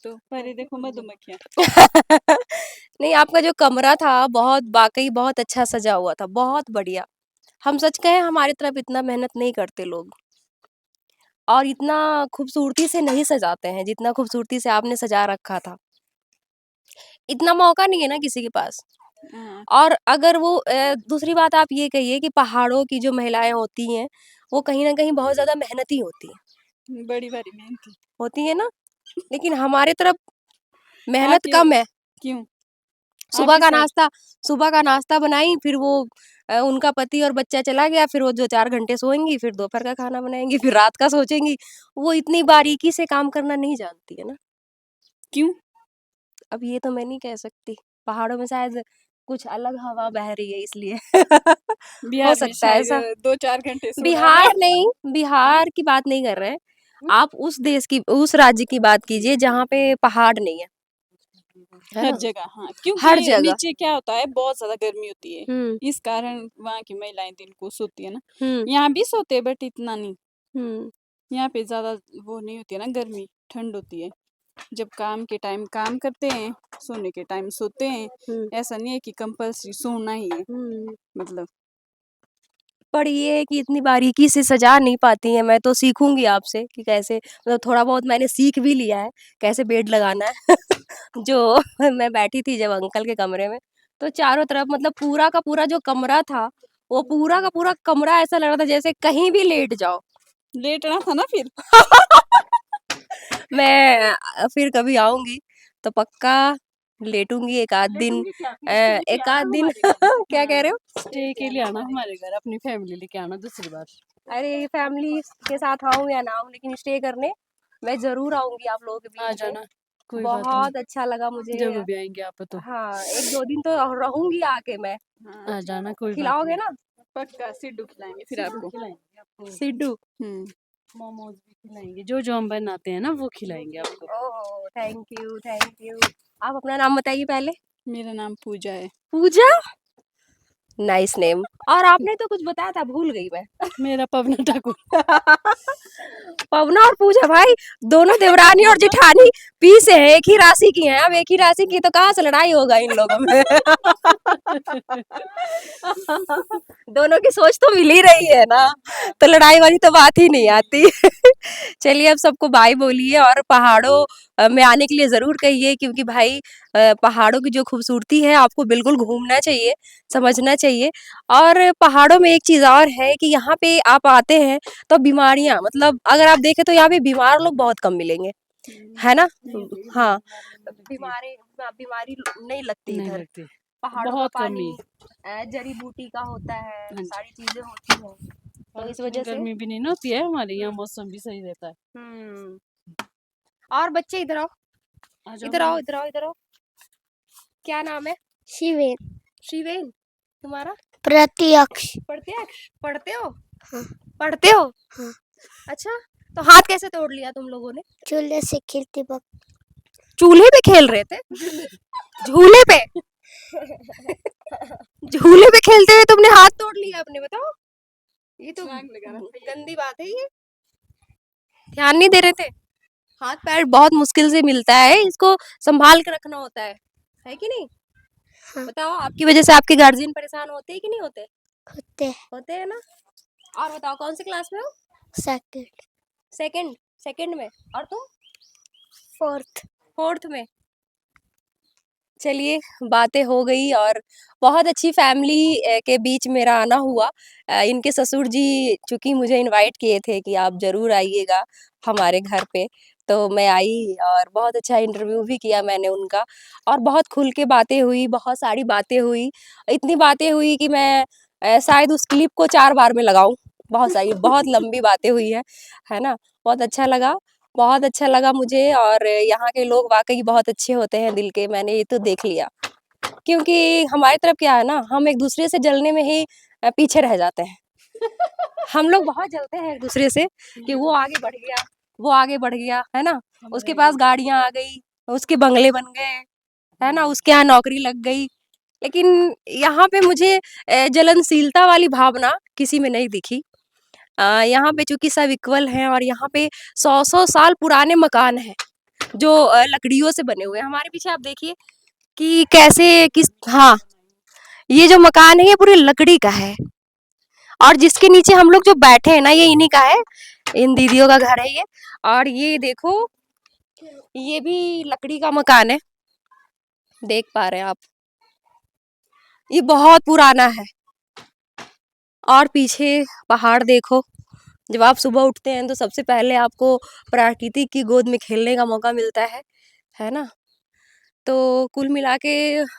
तो पहले देखो मधुमक्खियाँ। नहीं, आपका जो कमरा था बहुत वाकई बहुत अच्छा सजा हुआ था, बहुत बढ़िया। हम सच कहें हमारी तरफ इतना मेहनत नहीं करते लोग और इतना खूबसूरती से नहीं सजाते हैं जितना खूबसूरती से आपने सजा रखा था। इतना मौका नहीं है ना किसी के पास। हाँ, और अगर वो दूसरी बात आप ये कहिए कि पहाड़ों की जो महिलाएं होती हैं वो कहीं ना कहीं बहुत ज्यादा मेहनती होती हैं, बड़ी बड़ी मेहनती। होती है ना। लेकिन हमारे तरफ हाँ, मेहनत क्यों? कम है। क्यों? सुबह आपकी का साइड। नाश्ता सुबह का नाश्ता बनाई, फिर वो उनका पति और बच्चा चला गया, फिर वो जो 4 घंटे सोएंगी, फिर दोपहर का खाना बनाएंगी, फिर रात का सोचेंगी। वो इतनी बारीकी से काम करना नहीं जानती है ना। क्यों? अब ये तो मैं नहीं कह सकती। पहाड़ों में शायद कुछ अलग हवा बह रही है इसलिए। हो बिहार में सकता है शायद ऐसा। 2-4 घंटे सोना है ना। बिहार नहीं, बिहार की बात नहीं कर रहे हैं। आप उस देश की उस राज्य की बात कीजिए जहाँ पे पहाड़ नहीं है हर ना। जगह, हाँ, हर क्योंकि जगह। नीचे क्या होता है, बहुत ज्यादा गर्मी होती है। हुँ, इस कारण वहाँ की महिलाएं दिन को सोती है ना। हुँ, यहाँ भी सोते हैं बट इतना नहीं। हुँ, यहाँ पे ज्यादा वो नहीं होती है ना, गर्मी ठंड होती है। जब काम के टाइम काम करते हैं, सोने के टाइम सोते हैं। हुँ, ऐसा नहीं है कि कंपल्सरी सोना ही है, हुँ। मतलब। पर ये है कि इतनी बारीकी से सजा नहीं पाती हैं। मैं तो सीखूँगी आपसे कि कैसे, मतलब थोड़ा बहुत मैंने सीख भी लिया है, कैसे बेड लगाना है। जो मैं बैठी थी जब अंकल के कमरे में, तो चारों तरफ मतलब पूरा का पूरा जो कमरा था, वो पूरा का पूरा कमरा ऐसा लग रहा था जैसे कहीं भी लेट जाओ। लेटना था ना फिर। मैं फिर कभी आऊँगी तो पक्का लेटूँगी एक आध दिन। लेटूंगी क्या, फिर स्टे के एक आना आध दिन। हमारे घर। क्या कह हाँ, रहे हो? स्टे के लिए आना हमारे घर, अपनी फैमिली लेके आना दूसरी बार। अरे फैमिली के साथ आऊँ या ना आऊँ, लेकिन स्टे करने मैं ज़रूर आऊँगी आप लोगों के आ बीच में। जाना, कोई बात नहीं। बहुत अच्छा लगा मुझे। जब भी आएंगे आप तो। हाँ, 1-2 दिन तो रहूँगी आके मैं। हाँ, आ जाना, कोई बात खिलाओगे नहीं। ना? पक्का सिड्डू खिलाएंगे फिर सिड्डू आपको। खिलाएँगे आपको। सिड्डू। हम्म। मोमोज भी खिलाएंगे, जो जो हम बनाते हैं ना वो खिलाएंगे आपको। Oh! Thank you, thank you. आप अपना नाम बताइए पहले। मेरा नाम पूजा है। पूजा? Nice name. और आपने तो कुछ बताया था, भूल गई मैं। मेरा पवना ठाकुर। पवना और पूजा भाई, दोनों देवरानी और जेठानी पी से हैं, एक ही राशि की हैं। अब एक ही राशि की तो कहाँ से लड़ाई होगा इन लोगों में। दोनों की सोच तो मिल ही रही है ना, तो लड़ाई वाली तो बात ही नहीं आती। चलिए अब सबको बाय बोलिए और पहाड़ों में आने के लिए ज़रूर कहिए, क्योंकि भाई पहाड़ों की जो खूबसूरती है आपको बिल्कुल घूमना चाहिए, समझना चाहिए। और पहाड़ों में एक चीज़ और है कि यहाँ पे आप आते हैं तो बीमारियाँ, मतलब अगर आप देखें तो यहाँ पे बीमार लोग बहुत कम मिलेंगे, है ना? हाँ, बीमारी बीमारी नहीं लगती नहीं इधर। लगती, पहाड़ों का बहुत कमी। पानी जड़ी बूटी का होता है, हाँ जी। सारी चीज़ें होती हैं, तो और इस इतनी वजह से। गर्मी भी नहीं ना होती है, हमारे यहाँ मौसम भी सही रहता है। हुँ। और बच्चे इधर आओ, आ जाओ इधर आओ, मैम। इधर आओ, इधर आओ। क्या नाम है? शिवेन। श्रीवेन। तुम्हारा? प्रत्यक्ष। प्रत्यक्ष। पढ़ते हो? हाँ। पढ़ते हो? हाँ। अच्छा, तो हाथ कैसे तोड़ लिया तुम लोगों ने? चूल्हे से खेलते वक्त। चूल्हे पे खेल रहे थे? झूले पे? झूले पे खेलते हुए तुमने हाथ तोड़ लिया अपने, बताओ। ये तो गंदी बात है ये। ध्यान नहीं दे रहे थे? हाथ पैर बहुत मुश्किल से मिलता है, इसको संभाल के रखना होता है कि नहीं? हाँ। बताओ, आपकी वजह से आपके गार्जियन परेशान होते हैं कि नहीं होते? होते। होते हैं ना। और बताओ कौन सी क्लास में हो? सेकंड। सेकंड। सेकंड में। और तुम? फोर्थ। फोर्थ में। चलिए, बातें हो गई और बहुत अच्छी फैमिली के बीच मेरा आना हुआ। इनके ससुर जी चूँकि मुझे इनवाइट किए थे कि आप ज़रूर आइएगा हमारे घर पे, तो मैं आई और बहुत अच्छा इंटरव्यू भी किया मैंने उनका और बहुत खुल के बातें हुई, बहुत सारी बातें हुई। इतनी बातें हुई कि मैं शायद उस क्लिप को 4 बार में लगाऊँ, बहुत सारी, बहुत लंबी बातें हुई हैं, है ना? बहुत अच्छा लगा। बहुत अच्छा लगा मुझे और यहाँ के लोग वाक़ई बहुत अच्छे होते हैं दिल के, मैंने ये तो देख लिया। क्योंकि हमारी तरफ क्या है ना, हम एक-दूसरे से जलने में ही पीछे रह जाते हैं। हम लोग बहुत जलते हैं एक-दूसरे से कि वो आगे बढ़ गया, वो आगे बढ़ गया, है ना? उसके पास गाड़ियाँ आ गई, उसके बंगले बन गए, है ना? उसके यहाँ नौकरी लग गई। लेकिन यहाँ पे मुझे जलनशीलता वाली भावना किसी में नहीं दिखी। यहाँ पे चूँकि सब इक्वल हैं और यहाँ पे 100-100 साल पुराने मकान हैं। जो लकड़ियों से बने हुए हैं। हमारे पीछे आप देखिए कि कैसे किस हाँ, ये जो मकान है ये पूरी लकड़ी का है और जिसके नीचे हम लोग जो बैठे हैं ना ये इन्हीं का है, इन दीदियों का घर है ये। और ये देखो ये भी लकड़ी का मकान है, देख पा रहे हैं आप, ये बहुत पुराना है। और पीछे पहाड़ देखो, जब आप सुबह उठते हैं तो सबसे पहले आपको प्रकृति की गोद में खेलने का मौका मिलता है ना? तो कुल मिला के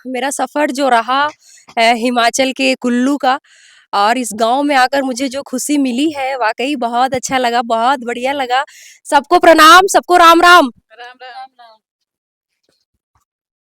मेरा सफ़र जो रहा हिमाचल के कुल्लू का और इस गाँव में आकर मुझे जो खुशी मिली है वाक़ई बहुत अच्छा लगा, बहुत बढ़िया लगा। सबको प्रणाम, सबको राम-राम। राम राम।